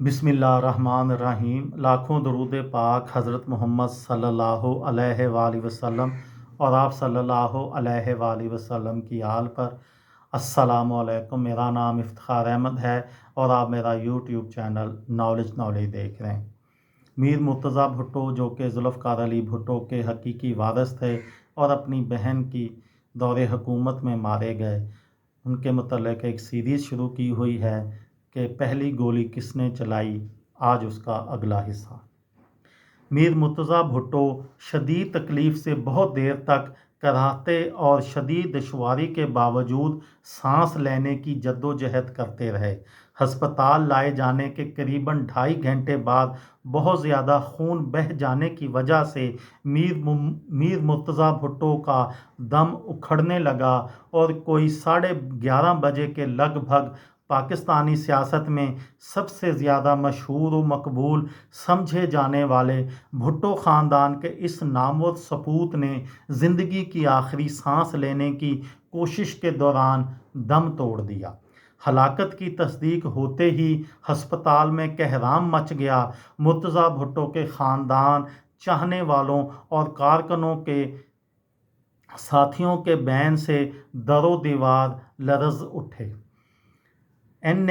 बिस्मिल्लाहिर्रहमानिर्रहीम। लाखों दरूद पाक हज़रत मोहम्मद सल्लल्लाहु अलैहि वसल्लम और आप सल्लल्लाहु अलैहि वसल्लम की आल पर। अस्सलामु अलैकुम। मेरा नाम इफ्तिखार अहमद है और आप मेरा यूट्यूब चैनल नॉलेज देख रहे हैं। मीर मुर्तज़ा भुट्टो जो कि ज़ुल्फ़िकार अली भुट्टो के हकीकी वारिस थे और अपनी बहन की दौरे हुकूमत में मारे गए, उनके मतलब एक सीरीज़ शुरू की हुई है कि पहली गोली किसने चलाई। आज उसका अगला हिस्सा। मीर मुर्तज़ा भुट्टो शदीद तकलीफ़ से बहुत देर तक कराहते और शदीद दुश्वारी के बावजूद सांस लेने की जद्दोजहद करते रहे। हस्पताल लाए जाने के करीबन 2.5 घंटे बाद बहुत ज़्यादा खून बह जाने की वजह से मीर मुर्तज़ा भुट्टो का दम उखड़ने लगा और कोई 11:30 बजे के लगभग पाकिस्तानी सियासत में सबसे ज़्यादा मशहूर व मकबूल समझे जाने वाले भुट्टो ख़ानदान के इस नामवर सपूत ने ज़िंदगी की आखिरी सांस लेने की कोशिश के दौरान दम तोड़ दिया। हलाकत की तस्दीक होते ही हस्पताल में कहराम मच गया। मुर्तज़ा भुट्टो के ख़ानदान, चाहने वालों और कारकुनों के साथियों के बैन से दरो दीवार लरज़ उठे। एन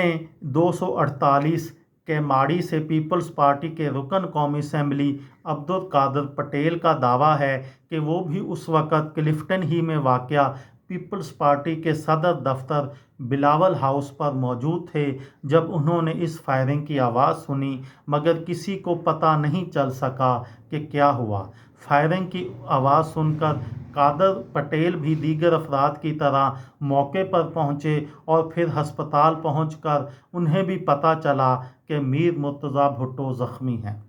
248 के माड़ी से पीपल्स पार्टी के रुकन कौमी असम्बली अब्दुल कादिर पटेल का दावा है कि वो भी उस वक़्त क्लिफ्टन ही में वाक़या पीपल्स पार्टी के सदर दफ्तर बिलावल हाउस पर मौजूद थे जब उन्होंने इस फायरिंग की आवाज़ सुनी, मगर किसी को पता नहीं चल सका कि क्या हुआ। फायरिंग की आवाज़ सुनकर कादर पटेल भी दीगर अफराद की तरह मौके पर पहुंचे और फिर हस्पताल पहुंचकर उन्हें भी पता चला कि मीर मुर्तज़ा भुट्टो ज़ख्मी हैं।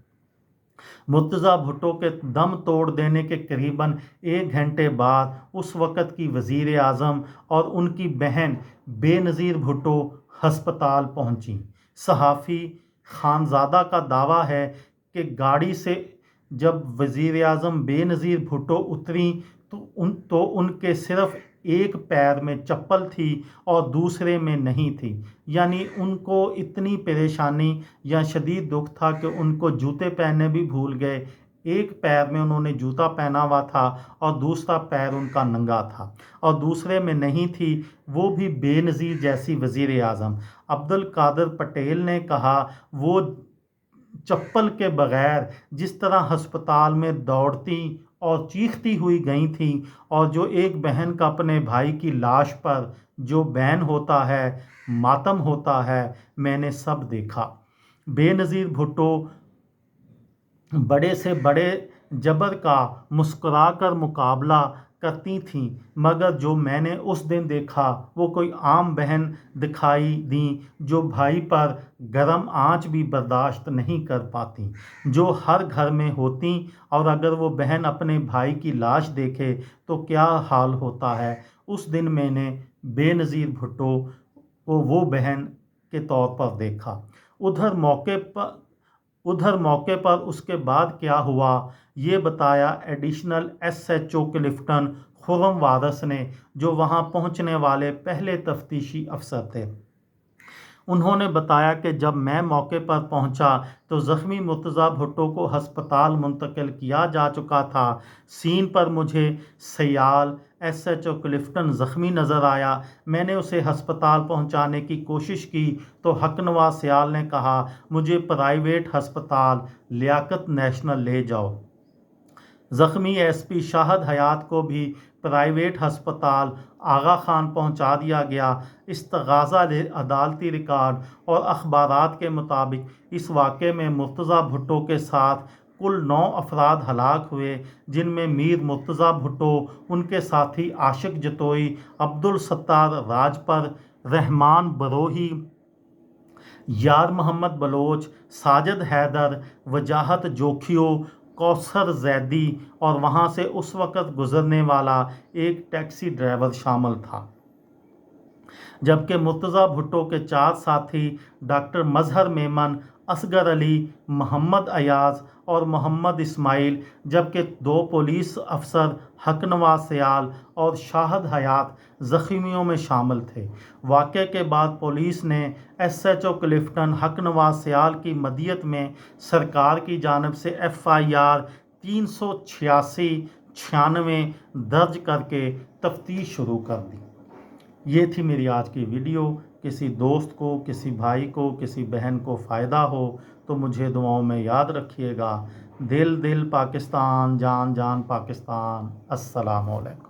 मुर्तज़ा भुट्टो के दम तोड़ देने के करीबन 1 घंटे बाद उस वक़्त की वज़ीर आज़म और उनकी बहन बेनज़ीर भुट्टो हस्पताल पहुंची। सहाफ़ी खानज़ादा का दावा है कि गाड़ी से जब वज़ीर आज़म बेनज़ीर भुट्टो उतरी तो उनके सिर्फ एक पैर में चप्पल थी और दूसरे में नहीं थी, यानी उनको इतनी परेशानी या शदीद दुख था कि उनको जूते पहनने भी भूल गए। एक पैर में उन्होंने जूता पहना हुआ था और दूसरा पैर उनका नंगा था और दूसरे में नहीं थी, वो भी बेनज़ीर जैसी वज़ीर आज़म। अब्दुल कादिर पटेल ने कहा वो चप्पल के बग़ैर जिस तरह हस्पताल में दौड़ती और चीखती हुई गई थी, और जो एक बहन का अपने भाई की लाश पर जो बैन होता है, मातम होता है, मैंने सब देखा। बेनज़ीर भुट्टो बड़े से बड़े जबर का मुस्कुराकर मुकाबला करती थीं, मगर जो मैंने उस दिन देखा वो कोई आम बहन दिखाई दी जो भाई पर गर्म आंच भी बर्दाश्त नहीं कर पाती, जो हर घर में होती, और अगर वो बहन अपने भाई की लाश देखे तो क्या हाल होता है। उस दिन मैंने बेनज़ीर भुट्टो को वो बहन के तौर पर देखा। उधर मौके पर उसके बाद क्या हुआ ये बताया एडिशनल SHO क्लिफ्टन खुर्रम वारिस ने, जो वहां पहुंचने वाले पहले तफ्तीशी अफसर थे। उन्होंने बताया कि जब मैं मौके पर पहुंचा तो ज़ख्मी मुर्तज़ा भुट्टो को हस्पताल मुंतकिल किया जा चुका था। सीन पर मुझे सयाल SHO क्लिफ्टन ज़ख्मी नज़र आया। मैंने उसे हस्पताल पहुंचाने की कोशिश की तो हकनवाज सयाल ने कहा मुझे प्राइवेट हस्पताल लियाकत नेशनल ले जाओ। ज़ख्मी SP शाहद हयात को भी प्राइवेट हस्पताल आगा खान पहुंचा दिया गया। इस्तग़ाज़ा अदालती रिकॉर्ड और अखबारात के मुताबिक इस वाक़े में मुर्तज़ा भुट्टो के साथ कुल 9 अफराद हलाक हुए, जिनमें मीर मुर्तज़ा भुट्टो, उनके साथी आशिक जतोई, अब्दुल सत्तार राजपर, रहमान बरोही, यार मोहम्मद बलोच, साजिद हैदर, वजाहत जोखियो, कौसर जैदी और वहां से उस वक़्त गुजरने वाला एक टैक्सी ड्राइवर शामिल था। जबकि मुर्तज़ा भुट्टो के 4 साथी डॉक्टर मजहर मेमन, اصغر علی، محمد ایاز اور محمد اسماعیل، جبکہ 2 پولیس افسر حق نواز سیال اور شاہد حیات زخمیوں میں شامل تھے۔ واقعے کے بعد پولیس نے ایس ایچ او کلفٹن حق نواز سیال کی مدیت میں سرکار کی جانب سے FIR 386/96 درج کر کے تفتیش شروع کر دی۔ یہ تھی میری آج کی ویڈیو۔ کسی دوست کو، کسی بھائی کو، کسی بہن کو فائدہ ہو تو مجھے دعاؤں میں یاد رکھیے گا۔ دل دل پاکستان، جان جان پاکستان۔ السلام علیکم۔